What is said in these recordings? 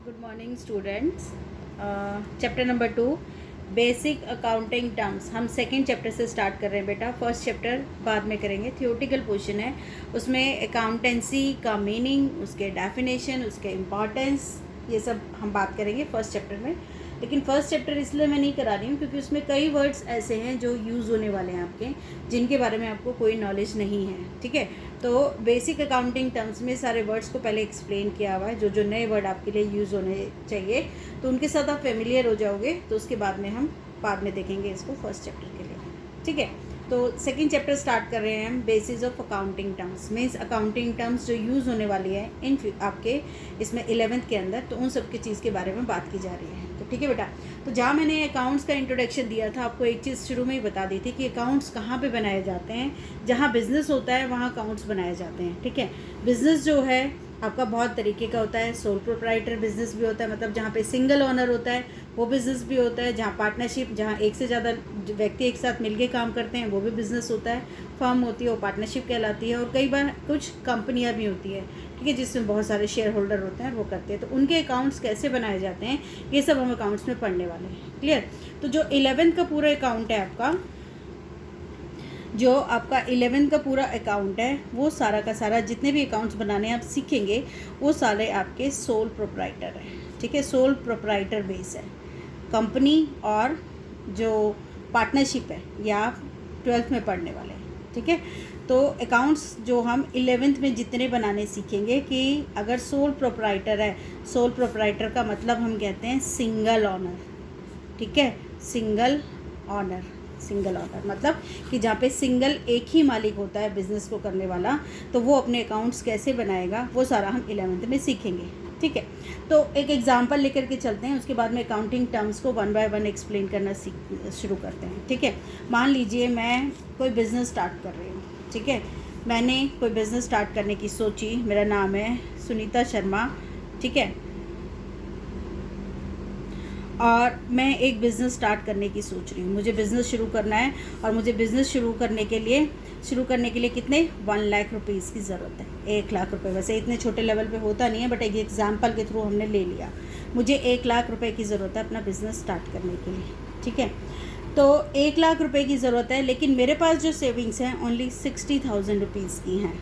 Good morning students. Chapter number 2 basic accounting terms. हम second chapter से start कर रहे हैं बेटा। फर्स्ट चैप्टर बाद में करेंगे, थियोरेटिकल पोर्शन है। उसमें अकाउंटेंसी का मीनिंग, उसके डेफिनेशन, उसके इम्पॉर्टेंस, ये सब हम बात करेंगे फर्स्ट चैप्टर में। लेकिन फर्स्ट चैप्टर इसलिए मैं नहीं करा रही हूँ क्योंकि उसमें कई वर्ड्स ऐसे हैं जो यूज़ होने वाले हैं आपके, जिनके बारे में आपको कोई नॉलेज नहीं है। ठीक है, तो बेसिक अकाउंटिंग टर्म्स में सारे वर्ड्स को पहले एक्सप्लेन किया हुआ है, जो नए वर्ड आपके लिए यूज़ होने चाहिए, तो उनके साथ आप फेमिलियर हो जाओगे। तो उसके बाद में हम बाद में देखेंगे इसको फर्स्ट चैप्टर के लिए। ठीक है, तो सेकंड चैप्टर स्टार्ट कर रहे हैं हम, basis of accounting terms. Means accounting terms जो यूज़ होने वाली है इन आपके इसमें 11th के अंदर, तो उन सब की चीज़ के बारे में बात की जा रही है। तो ठीक है बेटा, तो जहाँ मैंने अकाउंट्स का इंट्रोडक्शन दिया था, आपको एक चीज़ शुरू में ही बता दी थी कि अकाउंट्स कहाँ पे बनाए जाते हैं। जहाँ बिज़नेस होता है वहाँ अकाउंट्स बनाए जाते हैं। ठीक है, बिज़नेस जो है आपका बहुत तरीके का होता है। सोल प्रोप्राइटर बिजनेस भी होता है, मतलब जहाँ पे सिंगल ओनर होता है वो बिज़नेस भी होता है। जहाँ पार्टनरशिप, जहाँ एक से ज़्यादा व्यक्ति एक साथ मिलके काम करते हैं, वो भी बिज़नेस होता है। फर्म होती है वो पार्टनरशिप कहलाती है। और कई बार कुछ कंपनियाँ भी होती है, ठीक है, जिसमें बहुत सारे शेयर होल्डर होते हैं, वो करते हैं। तो उनके अकाउंट्स कैसे बनाए जाते हैं, ये सब हम अकाउंट्स में पढ़ने वाले हैं। क्लियर? तो जो 11th का पूरा अकाउंट है आपका, जो आपका 11th का पूरा अकाउंट है, वो सारा का सारा जितने भी अकाउंट्स बनाने आप सीखेंगे वो सारे आपके सोल प्रोप्राइटर हैं। ठीक है, सोल प्रोप्राइटर बेस है। कंपनी और जो पार्टनरशिप है, ये आप 12th में पढ़ने वाले हैं। ठीक है, तो अकाउंट्स जो हम 11th में जितने बनाने सीखेंगे, कि अगर सोल प्रोप्राइटर है, सोल प्रोप्राइटर का मतलब हम कहते हैं सिंगल ऑनर। ठीक है, सिंगल ऑनर, सिंगल ऑनर मतलब कि जहाँ पे सिंगल एक ही मालिक होता है बिज़नेस को करने वाला, तो वो अपने अकाउंट्स कैसे बनाएगा, वो सारा हम 11th में सीखेंगे। ठीक है, तो एक एग्जांपल लेकर के चलते हैं, उसके बाद में अकाउंटिंग टर्म्स को वन बाय वन एक्सप्लेन करना शुरू करते हैं। ठीक है, मान लीजिए मैं कोई बिज़नेस स्टार्ट कर रही हूँ। ठीक है, मैंने कोई बिज़नेस स्टार्ट करने की सोची। मेरा नाम है सुनीता शर्मा। ठीक है, और मैं एक बिज़नेस स्टार्ट करने की सोच रही हूँ। मुझे बिज़नेस शुरू करना है, और मुझे बिज़नेस शुरू करने के लिए कितने 1 लाख रुपीज़ की ज़रूरत है। 1 लाख रुपए, वैसे इतने छोटे लेवल पे होता नहीं है, बट एक एग्जांपल के थ्रू हमने ले लिया। मुझे 1 लाख रुपए की ज़रूरत है अपना बिज़नेस स्टार्ट करने के लिए। ठीक है, तो 1 लाख रुपए की ज़रूरत है, लेकिन मेरे पास जो सेविंग्स हैं ओनली 60,000 रुपीज़ की हैं।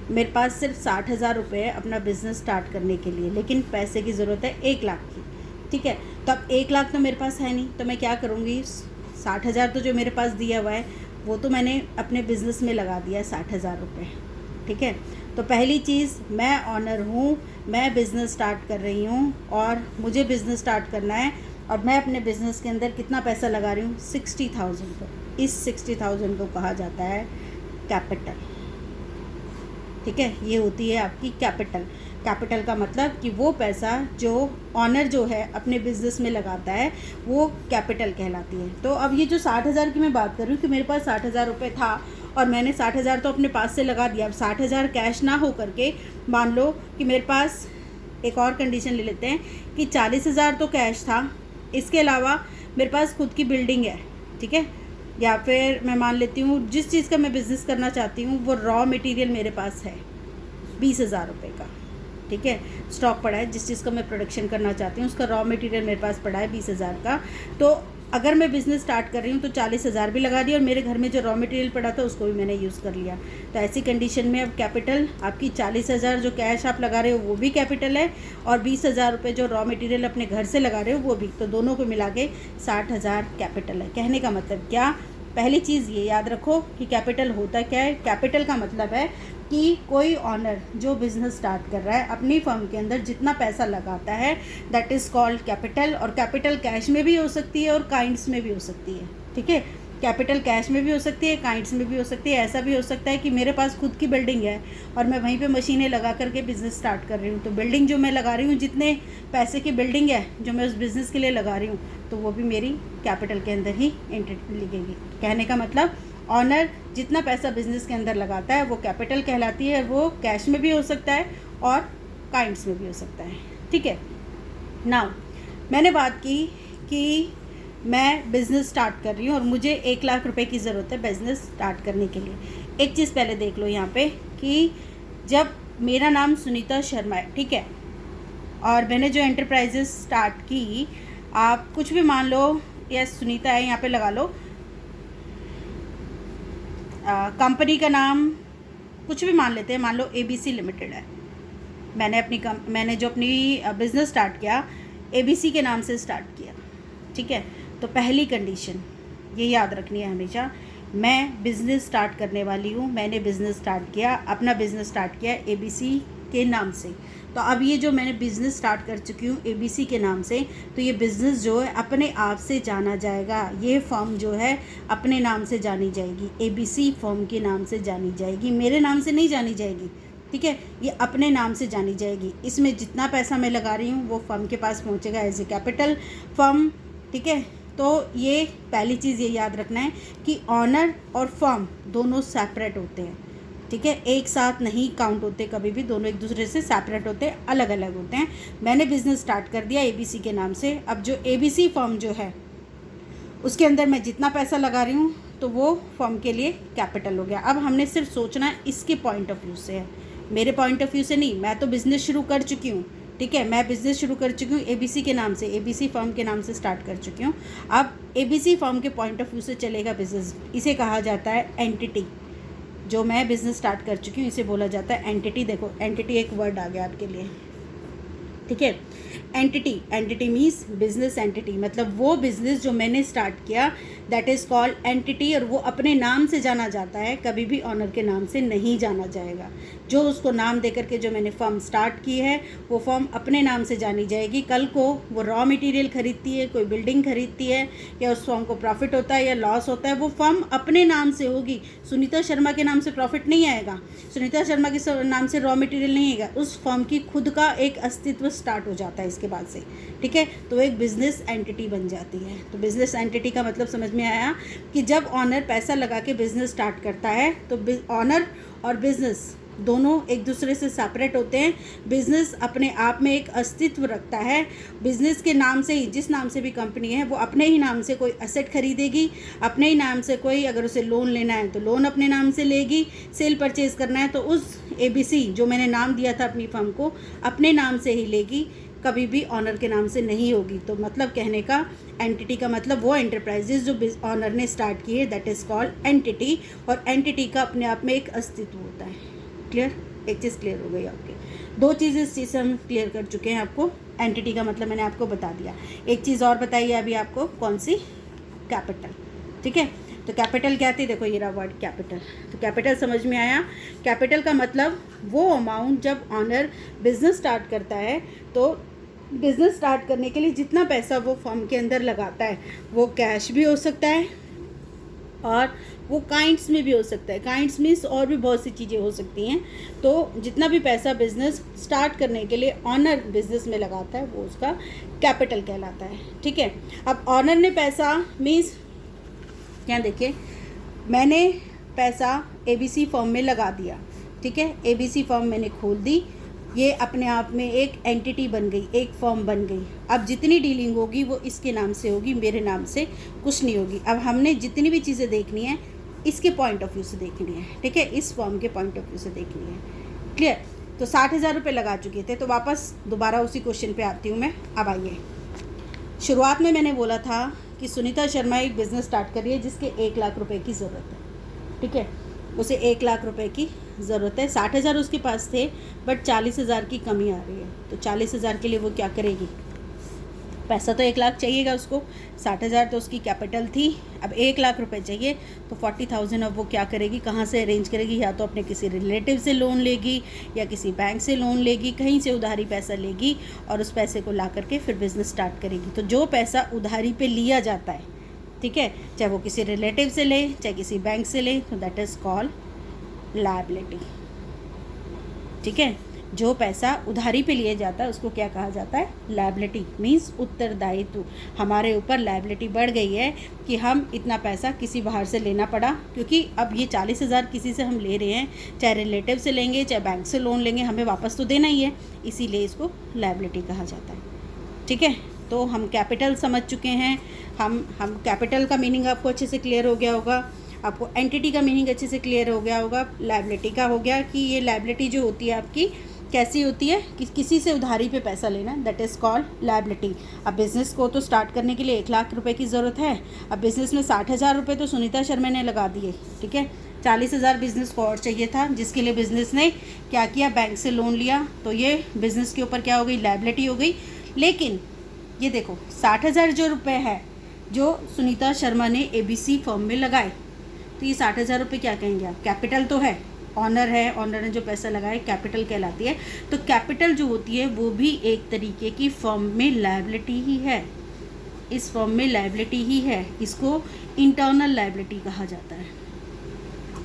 मेरे पास सिर्फ 60,000 रुपये है अपना बिज़नेस स्टार्ट करने के लिए, लेकिन पैसे की ज़रूरत है 1 लाख की। ठीक है, तो अब 1 लाख तो मेरे पास है नहीं, तो मैं क्या करूँगी, 60,000 तो जो मेरे पास दिया हुआ है वो तो मैंने अपने बिज़नेस में लगा दिया है 60,000 रुपये। ठीक है, तो पहली चीज़, मैं ऑनर हूँ, मैं बिज़नेस स्टार्ट कर रही हूँ और मुझे बिज़नेस स्टार्ट करना है, और मैं अपने बिज़नेस के अंदर कितना पैसा लगा रही हूँ, 60,000 को। इस 60,000 को कहा जाता है कैपिटल। ठीक है, ये होती है आपकी कैपिटल। कैपिटल का मतलब कि वो पैसा जो ऑनर जो है अपने बिज़नेस में लगाता है, वो कैपिटल कहलाती है। तो अब ये जो 60,000 की मैं बात कर रही हूँ कि मेरे पास 60,000 रुपये था और मैंने 60,000 तो अपने पास से लगा दिया। अब 60,000 कैश ना हो करके मान लो कि मेरे पास, एक और कंडीशन ले लेते हैं कि 40,000 तो कैश था, इसके अलावा मेरे पास खुद की बिल्डिंग है। ठीक है, या फिर मैं मान लेती हूँ जिस चीज़ का मैं बिज़नेस करना चाहती हूँ वो रॉ मटेरियल मेरे पास है 20,000 रुपये का। ठीक है, स्टॉक पड़ा है, जिस चीज़ का मैं प्रोडक्शन करना चाहती हूँ उसका रॉ मटेरियल मेरे पास पड़ा है 20,000 का। तो अगर मैं बिज़नेस स्टार्ट कर रही हूँ तो 40,000 भी लगा दिया, और मेरे घर में जो रॉ मटेरियल पड़ा था उसको भी मैंने यूज़ कर लिया। तो ऐसी कंडीशन में अब कैपिटल आपकी 40,000 जो कैश आप लगा रहे हो वो भी कैपिटल है, और 20,000 रुपये जो रॉ मटेरियल अपने घर से लगा रहे हो वो भी, तो दोनों को मिला के 60,000 कैपिटल है। कहने का मतलब क्या, पहली चीज़ ये याद रखो कि कैपिटल होता क्या है। कैपिटल का मतलब है कि कोई ऑनर जो बिज़नेस स्टार्ट कर रहा है अपनी फर्म के अंदर जितना पैसा लगाता है, दैट इज़ कॉल्ड कैपिटल। और कैपिटल कैश में भी हो सकती है और काइंड्स में भी हो सकती है। ठीक है, कैपिटल कैश में भी हो सकती है, काइंड्स में भी हो सकती है। ऐसा भी हो सकता है कि मेरे पास खुद की बिल्डिंग है और मैं वहीं पे मशीनें लगा करके बिज़नेस स्टार्ट कर रही हूँ, तो बिल्डिंग जो मैं लगा रही हूँ, जितने पैसे की बिल्डिंग है जो मैं उस बिज़नेस के लिए लगा रही हूँ, तो वो भी मेरी कैपिटल के अंदर ही एंट्री लिखेगी। कहने का मतलब, ऑनर जितना पैसा बिज़नेस के अंदर लगाता है वो कैपिटल कहलाती है, और वो कैश में भी हो सकता है और काइंड्स में भी हो सकता है। ठीक है, नाउ मैंने बात की कि मैं बिज़नेस स्टार्ट कर रही हूँ और मुझे 1 लाख रुपए की ज़रूरत है बिज़नेस स्टार्ट करने के लिए। एक चीज़ पहले देख लो यहाँ पे कि जब मेरा नाम सुनीता शर्मा है, ठीक है, और मैंने जो एंटरप्राइजेस स्टार्ट की, आप कुछ भी मान लो, या सुनीता है यहाँ पे लगा लो, कंपनी का नाम कुछ भी मान लेते हैं, मान लो ABC लिमिटेड है। मैंने जो अपनी बिज़नेस स्टार्ट किया ABC के नाम से स्टार्ट किया, ठीक है। तो पहली कंडीशन ये याद रखनी है हमेशा, मैं बिज़नेस स्टार्ट करने वाली हूँ, मैंने बिज़नेस स्टार्ट किया, अपना बिज़नेस स्टार्ट किया ABC के नाम से। तो अब ये जो मैंने बिज़नेस स्टार्ट कर चुकी हूँ ABC के नाम से, तो ये बिज़नेस जो है अपने आप से जाना जाएगा, ये फर्म जो है अपने नाम से जानी जाएगी, ABC फर्म के नाम से जानी जाएगी, मेरे नाम से नहीं जानी जाएगी, ठीक है। ये अपने नाम से जानी जाएगी। इसमें जितना पैसा मैं लगा रही हूँ वो फर्म के पास पहुँचेगा एज ए कैपिटल फर्म, ठीक है। तो ये पहली चीज़ ये याद रखना है कि ऑनर और फर्म दोनों सेपरेट होते हैं, ठीक है, एक साथ नहीं काउंट होते कभी भी, दोनों एक दूसरे से सेपरेट होते हैं, अलग अलग होते हैं। मैंने बिज़नेस स्टार्ट कर दिया ABC के नाम से। अब जो ABC फर्म जो है उसके अंदर मैं जितना पैसा लगा रही हूँ तो वो फर्म के लिए कैपिटल हो गया। अब हमने सिर्फ सोचना है इसके पॉइंट ऑफ व्यू से है, मेरे पॉइंट ऑफ व्यू से नहीं। मैं तो बिज़नेस शुरू कर चुकी हूँ, ठीक है, मैं बिज़नेस शुरू कर चुकी हूँ ABC के नाम से, ABC फर्म के नाम से स्टार्ट कर चुकी हूँ। अब ABC फर्म के पॉइंट ऑफ व्यू से चलेगा बिज़नेस, इसे कहा जाता है एंटिटी। जो मैं बिज़नेस स्टार्ट कर चुकी हूँ इसे बोला जाता है एंटिटी। देखो एंटिटी एक वर्ड आ गया आपके लिए, ठीक है। एंटिटी मीन्स बिजनेस एंटिटी, मतलब वो बिज़नेस जो मैंने स्टार्ट किया दैट इज़ कॉल्ड एंटिटी, और वो अपने नाम से जाना जाता है, कभी भी ऑनर के नाम से नहीं जाना जाएगा। जो उसको नाम दे करके जो मैंने फर्म स्टार्ट की है वो फर्म अपने नाम से जानी जाएगी। कल को वो रॉ मटेरियल खरीदती है, कोई बिल्डिंग खरीदती है, या उस फर्म को प्रॉफिट होता है या लॉस होता है, वो फर्म अपने नाम से होगी। सुनीता शर्मा के नाम से प्रॉफिट नहीं आएगा, सुनीता शर्मा के नाम से रॉ मटेरियल नहीं आएगा, उस फर्म की खुद का एक अस्तित्व स्टार्ट हो जाता है इसके बाद से, ठीक है। तो एक बिजनेस एंटिटी बन जाती है। तो बिजनेस एंटिटी का मतलब समझ में आया कि जब ऑनर पैसा लगा के बिजनेस स्टार्ट करता है तो ऑनर और बिजनेस दोनों एक दूसरे से सेपरेट होते हैं। बिज़नेस अपने आप में एक अस्तित्व रखता है। बिज़नेस के नाम से ही, जिस नाम से भी कंपनी है, वो अपने ही नाम से कोई एसेट खरीदेगी, अपने ही नाम से कोई, अगर उसे लोन लेना है तो लोन अपने नाम से लेगी, सेल परचेज़ करना है तो उस ABC जो मैंने नाम दिया था अपनी फर्म को अपने नाम से ही लेगी, कभी भी ऑनर के नाम से नहीं होगी। तो मतलब कहने का, एंटिटी का मतलब वो एंटरप्राइजेज जो ऑनर ने स्टार्ट की है दैट इज़ कॉल्ड एंटिटी, और एंटिटी का अपने आप में एक अस्तित्व होता है। क्लियर? एक चीज़ क्लियर हो गई आपके, दो चीज़ें इस चीज़ से हम क्लियर कर चुके हैं। आपको एंटिटी का मतलब मैंने आपको बता दिया। एक चीज़ और बताइए अभी आपको, कौन सी? कैपिटल, ठीक है। तो कैपिटल क्या थी? देखो ये रहा वर्ड कैपिटल। तो कैपिटल समझ में आया? कैपिटल का मतलब वो अमाउंट जब ऑनर बिजनेस स्टार्ट करता है तो बिज़नेस स्टार्ट करने के लिए जितना पैसा वो फर्म के अंदर लगाता है, वो कैश भी हो सकता है और वो काइंड्स में भी हो सकता है। काइंड्स मीन्स और भी बहुत सी चीज़ें हो सकती हैं। तो जितना भी पैसा बिज़नेस स्टार्ट करने के लिए ऑनर बिज़नेस में लगाता है वो उसका कैपिटल कहलाता है, ठीक है। अब ऑनर ने पैसा मीन्स यहाँ देखिए, मैंने पैसा ABC फर्म में लगा दिया, ठीक है। ABC फर्म मैंने खोल दी, ये अपने आप में एक एंटिटी बन गई, एक फर्म बन गई। अब जितनी डीलिंग होगी वो इसके नाम से होगी, मेरे नाम से कुछ नहीं होगी। अब हमने जितनी भी चीज़ें देखनी है इसके पॉइंट ऑफ व्यू से देखनी है, ठीक है, इस फर्म के पॉइंट ऑफ व्यू से देखनी है। क्लियर? तो 60,000 रुपये लगा चुके थे, तो वापस दोबारा उसी क्वेश्चन पे आती हूँ मैं। अब आइए, शुरुआत में मैंने बोला था कि सुनीता शर्मा एक बिज़नेस स्टार्ट कर रही है जिसके 1 लाख रुपए की ज़रूरत है, ठीक है। उसे 1 लाख रुपए की ज़रूरत है, 60,000 उसके पास थे बट 40,000 की कमी आ रही है। तो 40,000 के लिए वो क्या करेगी? पैसा तो 1 लाख चाहिएगा उसको, 60,000 तो उसकी कैपिटल थी, अब 1 लाख रुपए चाहिए। तो 40,000 अब वो क्या करेगी, कहाँ से अरेंज करेगी? या तो अपने किसी रिलेटिव से लोन लेगी या किसी बैंक से लोन लेगी, कहीं से उधारी पैसा लेगी और उस पैसे को ला करके फिर बिज़नेस स्टार्ट करेगी। तो जो पैसा उधारी पे लिया जाता है, ठीक है, चाहे वो किसी रिलेटिव से ले चाहे किसी बैंक से ले, तो दैट इज़ कॉल्ड लायबिलिटी, ठीक है। जो पैसा उधारी पे लिया जाता है उसको क्या कहा जाता है? लायबिलिटी मीन्स उत्तरदायित्व। हमारे ऊपर लायबिलिटी बढ़ गई है कि हम इतना पैसा किसी बाहर से लेना पड़ा, क्योंकि अब ये 40,000 किसी से हम ले रहे हैं, चाहे रिलेटिव से लेंगे चाहे बैंक से लोन लेंगे, हमें वापस तो देना ही है, इसीलिए इसको लायबिलिटी कहा जाता है, ठीक है। तो हम कैपिटल समझ चुके हैं, हम कैपिटल का मीनिंग आपको अच्छे से क्लियर हो गया होगा, आपको एंटिटी का मीनिंग अच्छे से क्लियर हो गया होगा, लायबिलिटी का हो गया कि ये लायबिलिटी जो होती है आपकी कैसी होती है कि किसी से उधारी पे पैसा लेना, दैट इज़ कॉल्ड लायबिलिटी। अब बिज़नेस को तो स्टार्ट करने के लिए 1 लाख रुपए की ज़रूरत है। अब बिज़नेस में 60,000 रुपये तो सुनीता शर्मा ने लगा दिए, ठीक है। 40,000 बिज़नेस को और चाहिए था, जिसके लिए बिज़नेस ने क्या किया, बैंक से लोन लिया। तो ये बिज़नेस के ऊपर क्या हो गई, लायबिलिटी हो गई। लेकिन ये देखो 60,000 जो रुपये है जो सुनीता शर्मा ने ABC फर्म में लगाए, तो ये 60,000 रुपये क्या कहेंगे आप, कैपिटल तो है, ऑनर है, ऑनर ने जो पैसा लगाया कैपिटल कहलाती है। तो कैपिटल जो होती है वो भी एक तरीके की फर्म में लायबिलिटी ही है, इस फर्म में लायबिलिटी ही है। इसको इंटरनल लायबिलिटी कहा जाता है।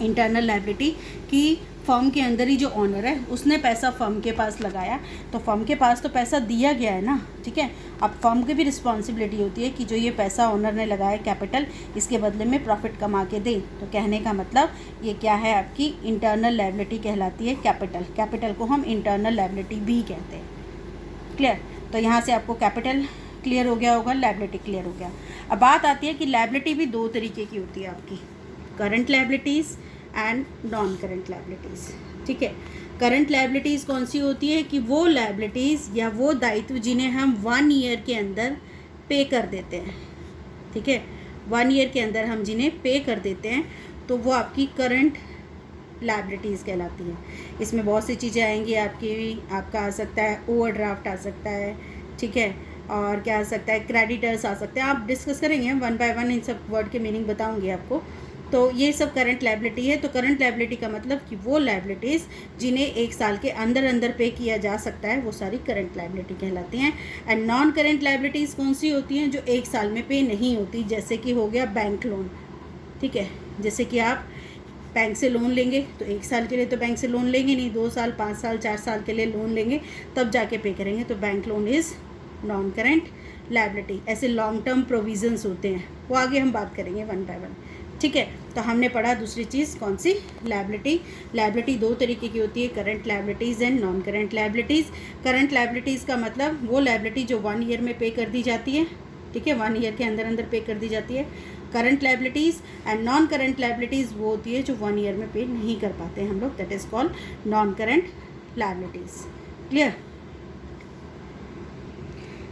इंटरनल लायबिलिटी की फर्म के अंदर ही जो ऑनर है उसने पैसा फर्म के पास लगाया, तो फर्म के पास तो पैसा दिया गया है ना, ठीक है। अब फर्म की भी रिस्पॉन्सिबिलिटी होती है कि जो ये पैसा ऑनर ने लगाया कैपिटल, इसके बदले में प्रॉफिट कमा के दे। तो कहने का मतलब ये क्या है, आपकी इंटरनल लायबिलिटी कहलाती है कैपिटल। कैपिटल को हम इंटरनल लायबिलिटी भी कहते हैं। क्लियर। तो यहाँ से आपको कैपिटल क्लियर हो गया होगा, लायबिलिटी क्लियर हो गया। अब बात आती है कि लायबिलिटी भी 2 तरीके की होती है आपकी, current liabilities and non current liabilities, ठीक है। करंट लायबिलिटीज़ कौन सी होती है कि वो लायबिलिटीज़ या वो दायित्व जिन्हें हम 1 ईयर के अंदर पे कर देते हैं, ठीक है। 1 ईयर के अंदर हम जिन्हें पे कर देते हैं तो वो आपकी करंट लायबिलिटीज़ कहलाती है। इसमें बहुत सी चीज़ें आएंगी आपकी, आपका आ सकता है ओवरड्राफ्ट आ सकता है, ठीक है, और क्या आ सकता है, क्रेडिटर्स आ सकते हैं। आप डिस्कस करेंगे 1 बाय 1, इन सब वर्ड के मीनिंग बताऊंगी आपको। तो ये सब करंट लायबिलिटी है। तो करंट लायबिलिटी का मतलब कि वो लायबिलिटीज़ जिन्हें 1 साल के अंदर अंदर पे किया जा सकता है वो सारी करंट लायबिलिटी कहलाती हैं। एंड नॉन करंट लायबिलिटीज़ कौन सी होती हैं, जो 1 साल में पे नहीं होती, जैसे कि हो गया बैंक लोन, ठीक है। जैसे कि आप बैंक से लोन लेंगे तो 1 साल के लिए तो बैंक से लोन लेंगे नहीं, 2 साल, 5 साल, 4 साल के लिए लोन लेंगे तब जाके पे करेंगे, तो bank loan is non current liability. ऐसे लॉन्ग टर्म प्रोविजंस होते हैं, वो आगे हम बात करेंगे 1 बाय 1, ठीक है। तो हमने पढ़ा दूसरी चीज़ कौन सी, लायबिलिटी। लायबिलिटी 2 तरीके की होती है, current liabilities and non current liabilities. Current liabilities का मतलब वो लायबिलिटी जो 1 ईयर में पे कर दी जाती है, ठीक है, 1 ईयर के अंदर अंदर पे कर दी जाती है। Current liabilities and non current liabilities वो होती है जो 1 ईयर में पे नहीं कर पाते हैं हम लोग, that is called non current liabilities. Clear.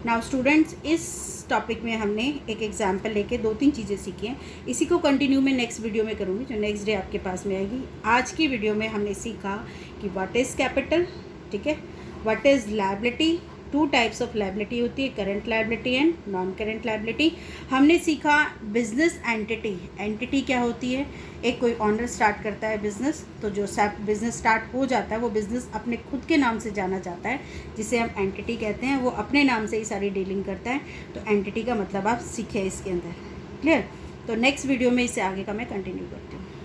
Now students, इस टॉपिक में हमने एक एग्जाम्पल लेके 2-3 चीज़ें सीखी हैं। इसी को कंटिन्यू मैं नेक्स्ट वीडियो में करूँगी, जो नेक्स्ट डे आपके पास में आएगी। आज की वीडियो में हमने सीखा कि व्हाट इज़ कैपिटल, ठीक है, what is liability. 2 types of liability होती है, current liability and non current liability. हमने सीखा बिजनेस एंटिटी। एंटिटी क्या होती है, एक कोई ऑनर स्टार्ट करता है बिज़नेस, तो जो बिज़नेस स्टार्ट हो जाता है वो बिज़नेस अपने खुद के नाम से जाना जाता है, जिसे हम एंटिटी कहते हैं। वो अपने नाम से ही सारी डीलिंग करता है, तो एंटिटी का मतलब आप सीखे इसके अंदर। क्लियर। तो नेक्स्ट वीडियो में इससे आगे का मैं कंटिन्यू करती हूँ।